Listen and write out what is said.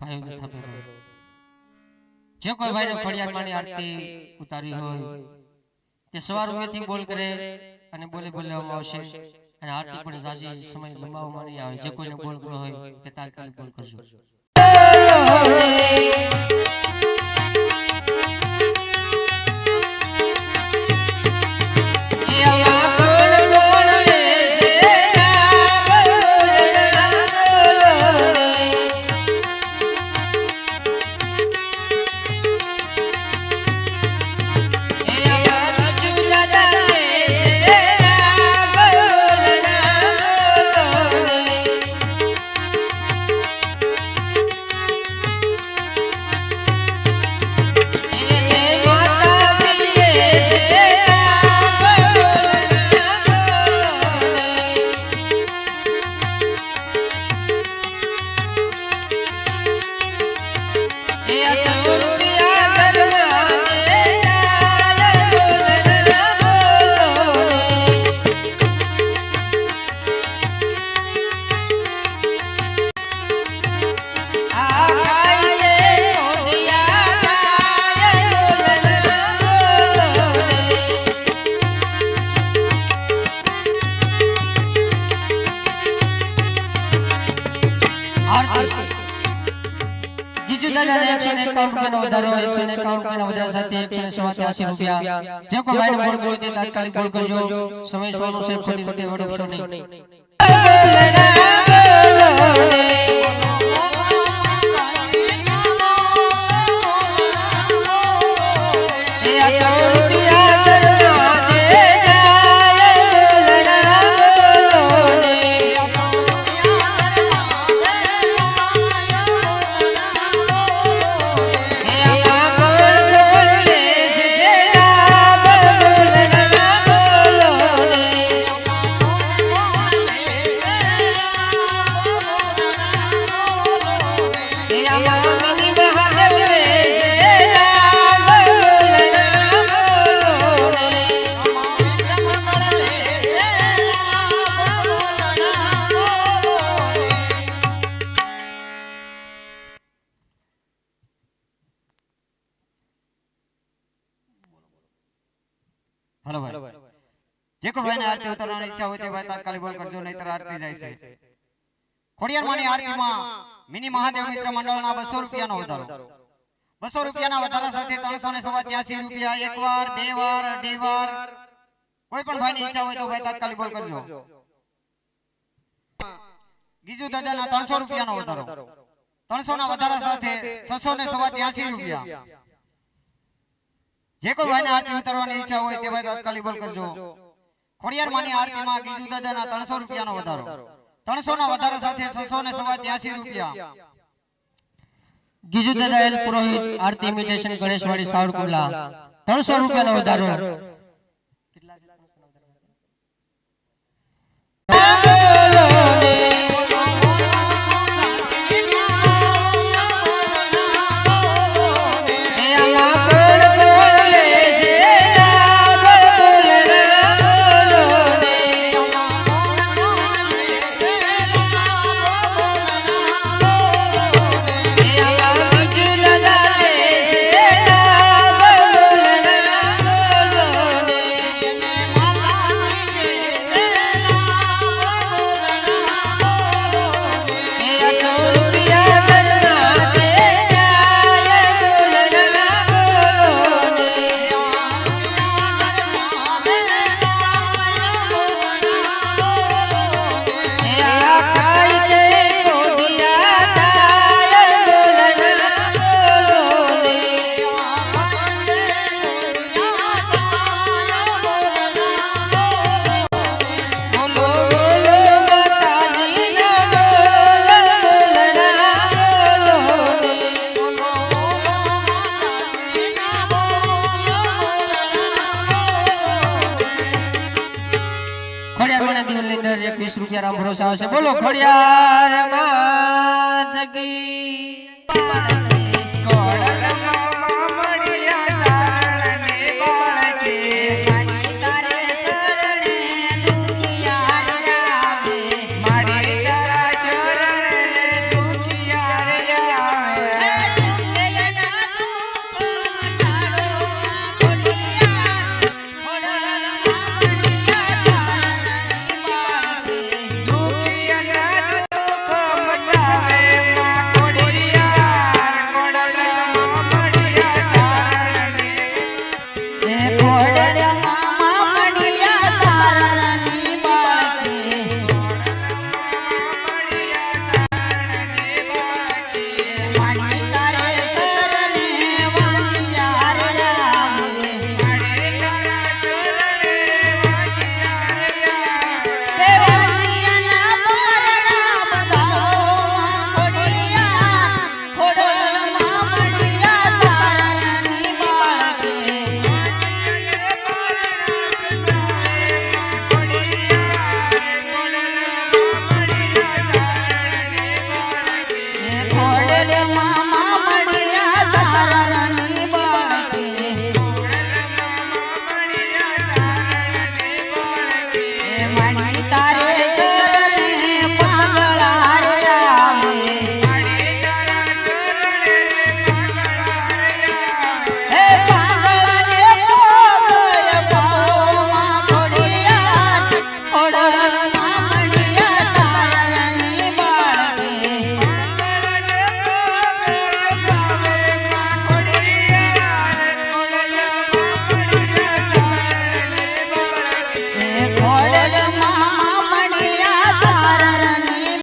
ભાઈઓ થતો જે કોઈ ભાઈને ખોડિયાર માની આરતી ઉતારી હોય તે સવાર ઉઠીથી બોલ કરે અને બોલે બોલવામાં આવશે અને આરતી પણ સાજી સમય લંબાવવામાં નહીં આવે જે કોઈને બોલ કરવો હોય તે તાત્કાલિક બોલ કરજો જે કોઈ ભાઈને બોલ બોલ તે તાત્કાલિક બોલ કરજો સમય સોનું છે ખોટી ખોટી વડપશો નહીં हेलो भाई जे को भाई ने आरती उतारવાની ઈચ્છા હોય તે ભાઈ તાત્કાલિક બોલ કરજો નહીતર આરતી જાય છે ખોડિયાર માની આરતીમાં મિની મહાદેવ મિત્ર મંડળના 200 રૂપિયાનો વધારો 200 રૂપિયાના વધારા સાથે 387 રૂપિયા એકવાર બે વાર અઢી વાર કોઈ પણ ભાઈની ઈચ્છા હોય તો ભાઈ તાત્કાલિક બોલ કરજો ગીજુ દાદાના 300 રૂપિયાનો વધારો 300 ના વધારા સાથે 687 રૂપિયા જે કોઈ ભાઈને આરતી ઉતારવાની ઈચ્છા હોય તે ભાઈ તાત્કાલિક બોલ કરજો ખોડિયાર માની આરતીમાં ગીજુ દાદાના 300 રૂપિયાનો વધારો 300 ના વધારા સાથે 687 રૂપિયા ગીજુ દાદા એલ પુરોહિત આરતી ઇમિટેશન ગણેશવાડી સાવરકુંડલા 300 રૂપિયાનો વધારો ₹20 રામ ભરોસા આવશે બોલો ખોડિયાર માત કી